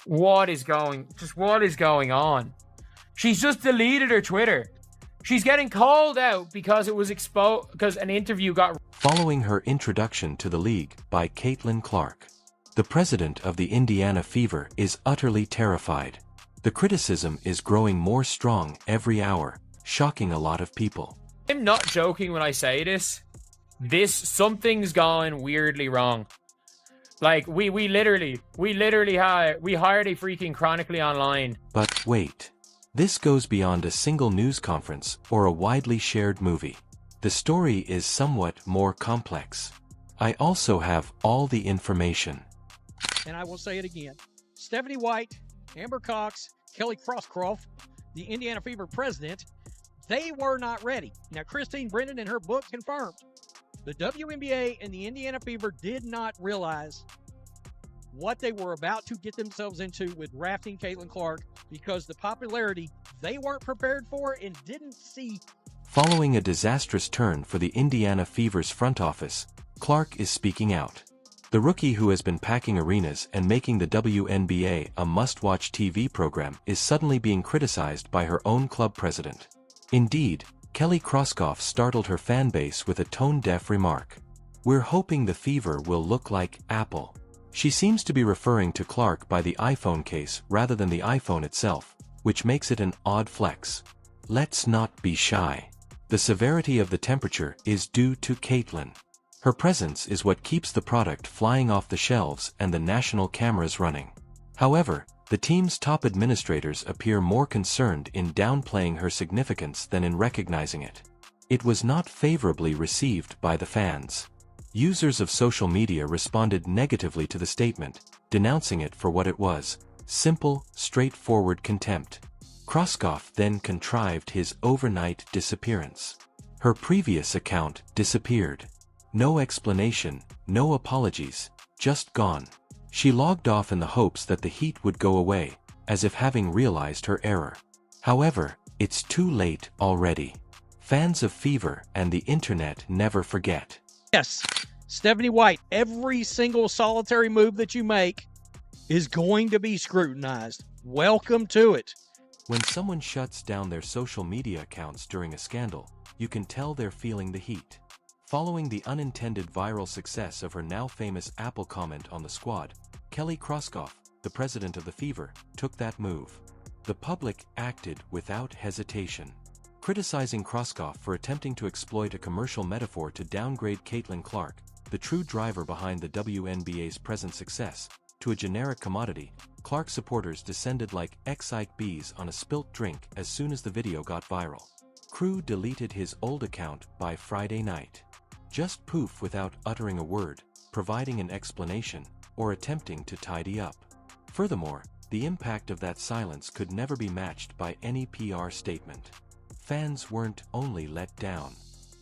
what is going on? She's just deleted her Twitter. She's getting called out because it was exposed, because an interview got... Following her introduction to the league by Caitlin Clark, the president of the Indiana Fever is utterly terrified. The criticism is growing more strong every hour, shocking a lot of people. I'm not joking when I say this. Something's gone weirdly wrong. Like, we hired a freaking Chronically Online. But wait. This goes beyond a single news conference or a widely shared movie. The story is somewhat more complex. I also have all the information. And I will say it again. Stephanie White, Amber Cox, Kelly Crosscroft, the Indiana Fever president, they were not ready. Now, Christine Brennan in her book confirmed the WNBA and the Indiana Fever did not realize what they were about to get themselves into with drafting Caitlin Clark, because the popularity they weren't prepared for and didn't see. Following a disastrous turn for the Indiana Fever's front office, Clark is speaking out. The rookie, who has been packing arenas and making the WNBA a must-watch TV program, is suddenly being criticized by her own club president. Indeed, Kelly Crosscroft startled her fan base with a tone-deaf remark. "We're hoping the Fever will look like Apple." She seems to be referring to Clark by the iPhone case rather than the iPhone itself, which makes it an odd flex. Let's not be shy. The severity of the temperature is due to Caitlin. Her presence is what keeps the product flying off the shelves and the national cameras running. However, the team's top administrators appear more concerned in downplaying her significance than in recognizing it. It was not favorably received by the fans. Users of social media responded negatively to the statement, denouncing it for what it was: simple, straightforward contempt. Crosscroft then contrived his overnight disappearance. Her previous account disappeared. No explanation, no apologies, just gone. She logged off in the hopes that the heat would go away, as if having realized her error. However, it's too late already. Fans of Fever and the internet never forget. Yes, Stephanie White, every single solitary move that you make is going to be scrutinized. Welcome to it. When someone shuts down their social media accounts during a scandal, you can tell they're feeling the heat. Following the unintended viral success of her now famous Apple comment on the squad, Kelly Crosscroft, the president of the Fever, took that move. The public acted without hesitation, criticizing Crosscroft for attempting to exploit a commercial metaphor to downgrade Caitlin Clark, the true driver behind the WNBA's present success, to a generic commodity. Clark supporters descended like Ike bees on a spilt drink as soon as the video got viral. Crew deleted his old account by Friday night. Just poof without uttering a word, providing an explanation, or attempting to tidy up. Furthermore, the impact of that silence could never be matched by any PR statement. Fans weren't only let down,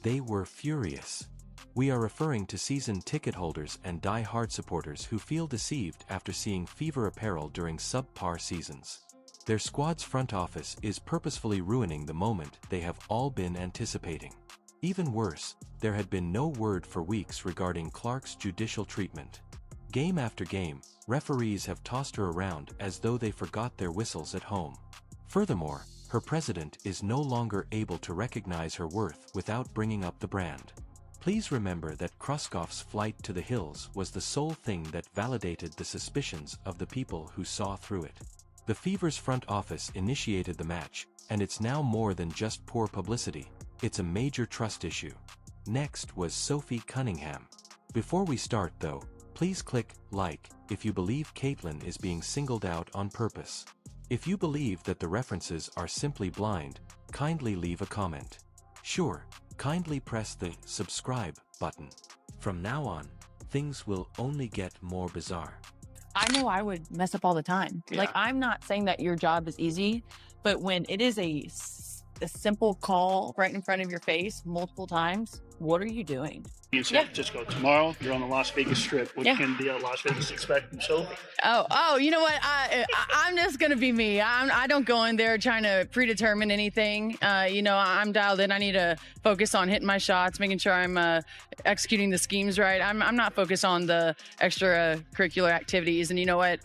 they were furious. We are referring to season ticket holders and die-hard supporters who feel deceived after seeing Fever apparel during subpar seasons. Their squad's front office is purposefully ruining the moment they have all been anticipating. Even worse, there had been no word for weeks regarding Clark's judicial treatment. Game after game, referees have tossed her around as though they forgot their whistles at home. Furthermore, her president is no longer able to recognize her worth without bringing up the brand. Please remember that Crosscroft's flight to the hills was the sole thing that validated the suspicions of the people who saw through it. The Fever's front office initiated the match, and it's now more than just poor publicity, it's a major trust issue. Next was Sophie Cunningham. Before we start though, please click like if you believe Caitlin is being singled out on purpose. If you believe that the references are simply blind, kindly leave a comment. Sure, kindly press the subscribe button. From now on, things will only get more bizarre. I know I would mess up all the time. Yeah. Like, I'm not saying that your job is easy, but when it is a simple call right in front of your face multiple times, What are you doing? You said just go tomorrow. You're on the Las Vegas Strip. What can the Las Vegas expect from Sophie? Oh, you know what? I'm just gonna be me. I don't go in there trying to predetermine anything. I'm dialed in. I need to focus on hitting my shots, making sure I'm executing the schemes right. I'm not focused on the extracurricular activities. And you know what?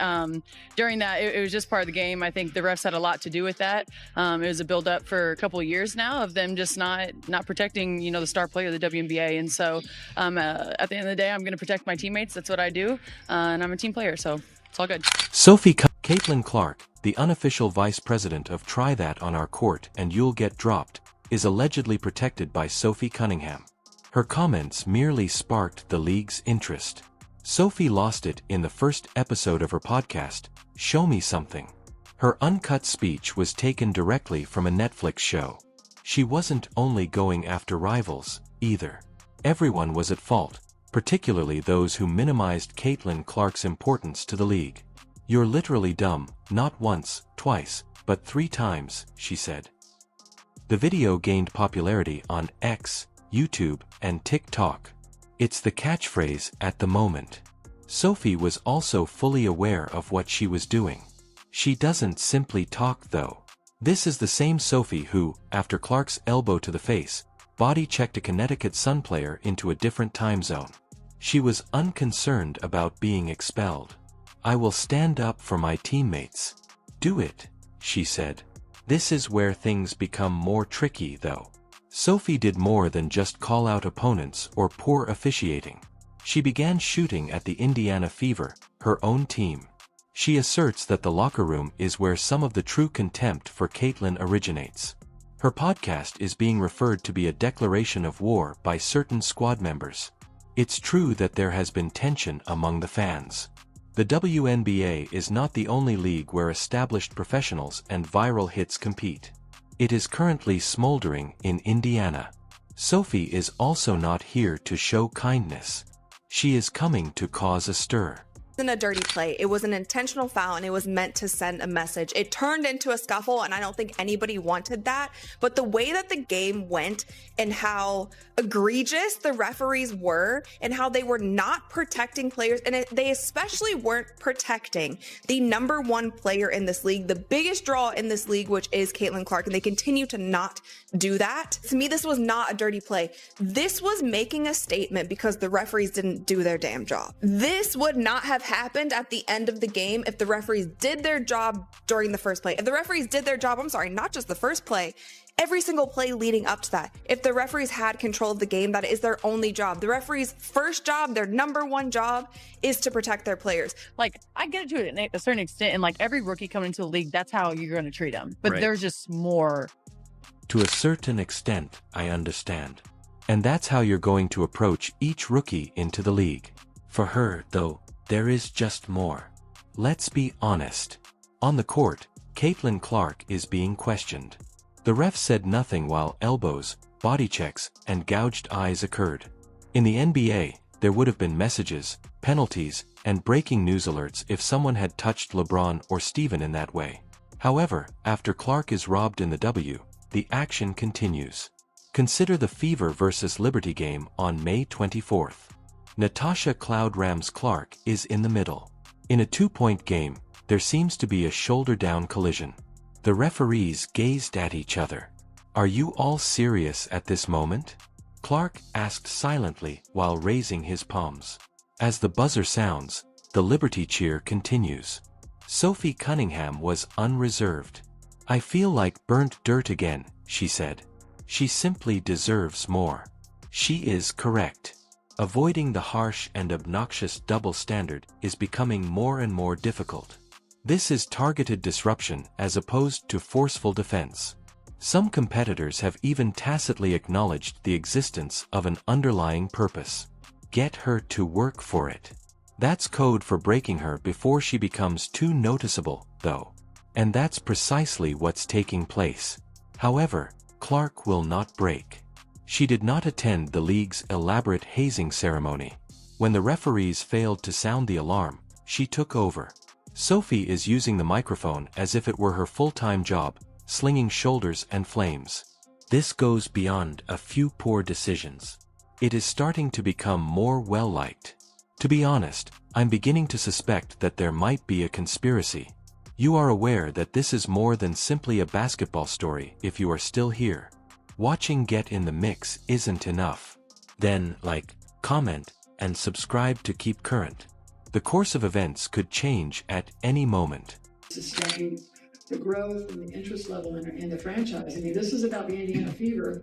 During that, it was just part of the game. I think the refs had a lot to do with that. It was a build up for a couple of years now of them just not protecting, the star player of the WNBA. And so at the end of the day, I'm going to protect my teammates. That's what I do. And I'm a team player, so it's all good. Caitlin Clark, the unofficial vice president of Try That on Our Court and You'll Get Dropped, is allegedly protected by Sophie Cunningham. Her comments merely sparked the league's interest. Sophie lost it in the first episode of her podcast, Show Me Something. Her uncut speech was taken directly from a Netflix show. She wasn't only going after rivals, either. Everyone was at fault, particularly those who minimized Caitlin Clark's importance to the league. You're literally dumb, not once, twice, but 3 times, she said. The video gained popularity on X, YouTube, and TikTok. It's the catchphrase at the moment. Sophie was also fully aware of what she was doing. She doesn't simply talk though. This is the same Sophie who, after Clark's elbow to the face, body-checked a Connecticut Sun player into a different time zone. She was unconcerned about being expelled. I will stand up for my teammates. Do it, she said. This is where things become more tricky though. Sophie did more than just call out opponents or poor officiating. She began shooting at the Indiana Fever, her own team. She asserts that the locker room is where some of the true contempt for Caitlin originates. Her podcast is being referred to be a declaration of war by certain squad members. It's true that there has been tension among the fans. The WNBA is not the only league where established professionals and viral hits compete. It is currently smoldering in Indiana. Sophie is also not here to show kindness. She is coming to cause a stir. Wasn't a dirty play. It was an intentional foul and it was meant to send a message. It turned into a scuffle and I don't think anybody wanted that. But the way that the game went and how egregious the referees were and how they were not protecting players, and they especially weren't protecting the #1 player in this league, the biggest draw in this league, which is Caitlin Clark, and they continue to not do that. To me, this was not a dirty play. This was making a statement because the referees didn't do their damn job. This would not have happened at the end of the game if the referees did their job during the first play. If the referees did their job, not just the first play, every single play leading up to that. If the referees had control of the game, that is their only job. The referees' first job, their #1 job, is to protect their players. Like, I get it to a certain extent, and like every rookie coming into the league, that's how you're going to treat them. But there's just more. To a certain extent, I understand. And that's how you're going to approach each rookie into the league. For her, though, there is just more. Let's be honest. On the court, Caitlin Clark is being questioned. The ref said nothing while elbows, body checks, and gouged eyes occurred. In the NBA, there would have been messages, penalties, and breaking news alerts if someone had touched LeBron or Steven in that way. However, after Clark is robbed in the W, the action continues. Consider the Fever versus Liberty game on May 24th. Natasha Cloud Rams Clark is in the middle. In a 2-point game, there seems to be a shoulder-down collision. The referees gazed at each other. Are you all serious at this moment? Clark asked silently while raising his palms. As the buzzer sounds, the Liberty cheer continues. Sophie Cunningham was unreserved. I feel like burnt dirt again, she said. She simply deserves more. She is correct. Avoiding the harsh and obnoxious double standard is becoming more and more difficult. This is targeted disruption as opposed to forceful defense. Some competitors have even tacitly acknowledged the existence of an underlying purpose. Get her to work for it. That's code for breaking her before she becomes too noticeable, though. And that's precisely what's taking place. However, Clark will not break. She did not attend the league's elaborate hazing ceremony. When the referees failed to sound the alarm, she took over. Sophie is using the microphone as if it were her full-time job, slinging shoulders and flames. This goes beyond a few poor decisions. it is starting to become more well-liked. To be honest, I'm beginning to suspect that there might be a conspiracy. You are aware that this is more than simply a basketball story if you are still here. Watching Get in the Mix isn't enough. Then, like, comment, and subscribe to keep current. The course of events could change at any moment. Sustain the growth and the interest level in the franchise. I mean, this is about the Indiana Fever.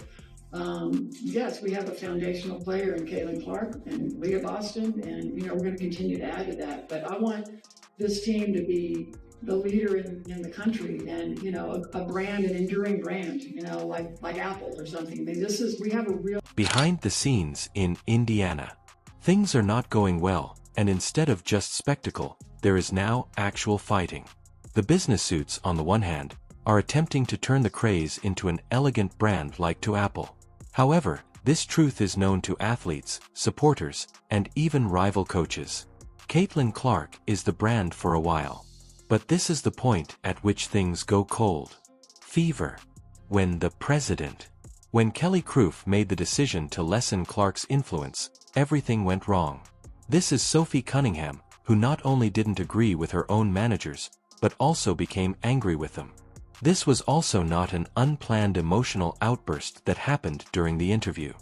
Yes, we have a foundational player in Caitlin Clark and Leah Boston, and, we're going to continue to add to that. But I want this team to be the leader in the country and, a brand, an enduring brand, like Apple or something. I mean, we have a real... Behind the scenes in Indiana, things are not going well, and instead of just spectacle, there is now actual fighting. The business suits, on the one hand, are attempting to turn the craze into an elegant brand like to Apple. However, this truth is known to athletes, supporters, and even rival coaches. Caitlin Clark is the brand for a while. But this is the point at which things go cold. Fever. When Kelly Kroof made the decision to lessen Clark's influence, everything went wrong. This is Sophie Cunningham, who not only didn't agree with her own managers, but also became angry with them. This was also not an unplanned emotional outburst that happened during the interview.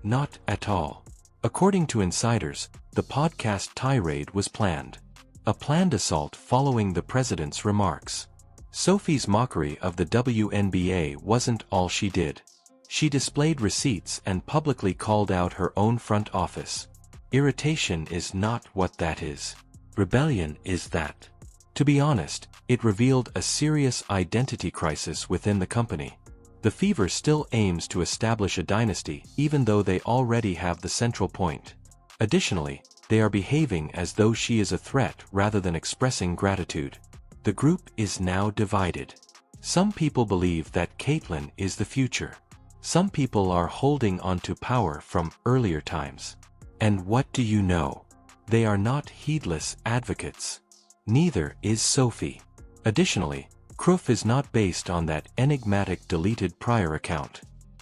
Not at all. According to insiders, the podcast tirade was planned. A planned assault following the president's remarks. Sophie's mockery of the WNBA wasn't all she did. She displayed receipts and publicly called out her own front office. Irritation is not what that is. Rebellion is that. To be honest, it revealed a serious identity crisis within the company. The Fever still aims to establish a dynasty even though they already have the central point. Additionally, they are behaving as though she is a threat rather than expressing gratitude. The group is now divided. Some people believe that Caitlin is the future. Some people are holding on to power from earlier times. And what do you know? They are not heedless advocates. Neither is Sophie. Additionally, Kroof is not based on that enigmatic deleted prior account.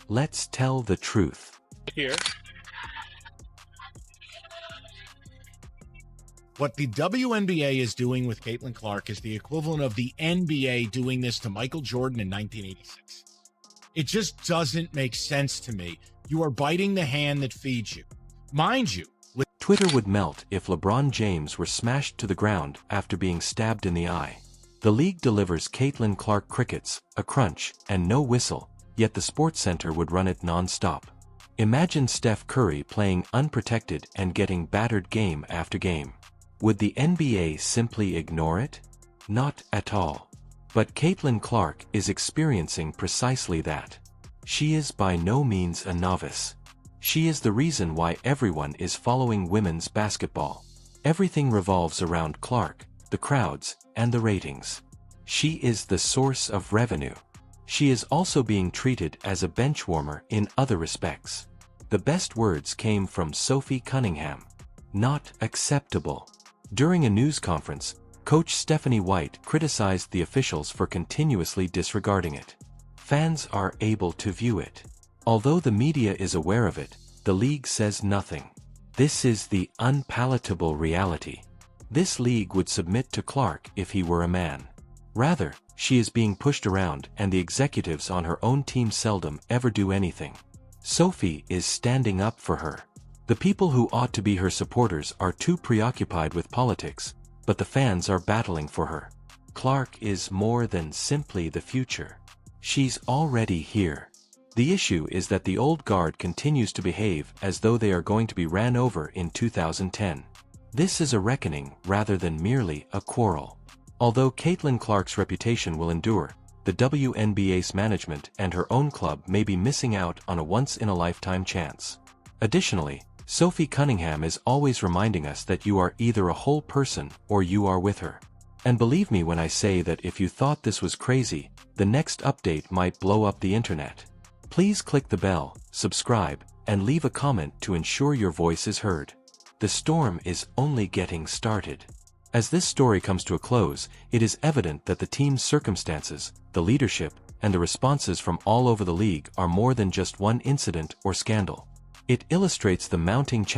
Let's tell the truth. Here. What the WNBA is doing with Caitlin Clark is the equivalent of the NBA doing this to Michael Jordan in 1986. It just doesn't make sense to me. You are biting the hand that feeds you. Mind you, Twitter would melt if LeBron James were smashed to the ground after being stabbed in the eye. The league delivers Caitlin Clark crickets, a crunch, and no whistle, yet the SportsCenter would run it non-stop. Imagine Steph Curry playing unprotected and getting battered game after game. Would the NBA simply ignore it? Not at all. But Caitlin Clark is experiencing precisely that. She is by no means a novice. She is the reason why everyone is following women's basketball. Everything revolves around Clark, the crowds, and the ratings. She is the source of revenue. She is also being treated as a benchwarmer in other respects. The best words came from Sophie Cunningham. Not acceptable. During a news conference, Coach Stephanie White criticized the officials for continuously disregarding it. Fans are able to view it. Although the media is aware of it, the league says nothing. This is the unpalatable reality. This league would submit to Clark if he were a man. Rather, she is being pushed around and the executives on her own team seldom ever do anything. Sophie is standing up for her. The people who ought to be her supporters are too preoccupied with politics, but the fans are battling for her. Clark is more than simply the future. She's already here. The issue is that the old guard continues to behave as though they are going to be ran over in 2010. This is a reckoning rather than merely a quarrel. Although Caitlin Clark's reputation will endure, the WNBA's management and her own club may be missing out on a once-in-a-lifetime chance. Additionally, Sophie Cunningham is always reminding us that you are either a whole person or you are with her. And believe me when I say that if you thought this was crazy, the next update might blow up the internet. Please click the bell, subscribe, and leave a comment to ensure your voice is heard. The storm is only getting started. As this story comes to a close, it is evident that the team's circumstances, the leadership, and the responses from all over the league are more than just one incident or scandal. It illustrates the mounting challenge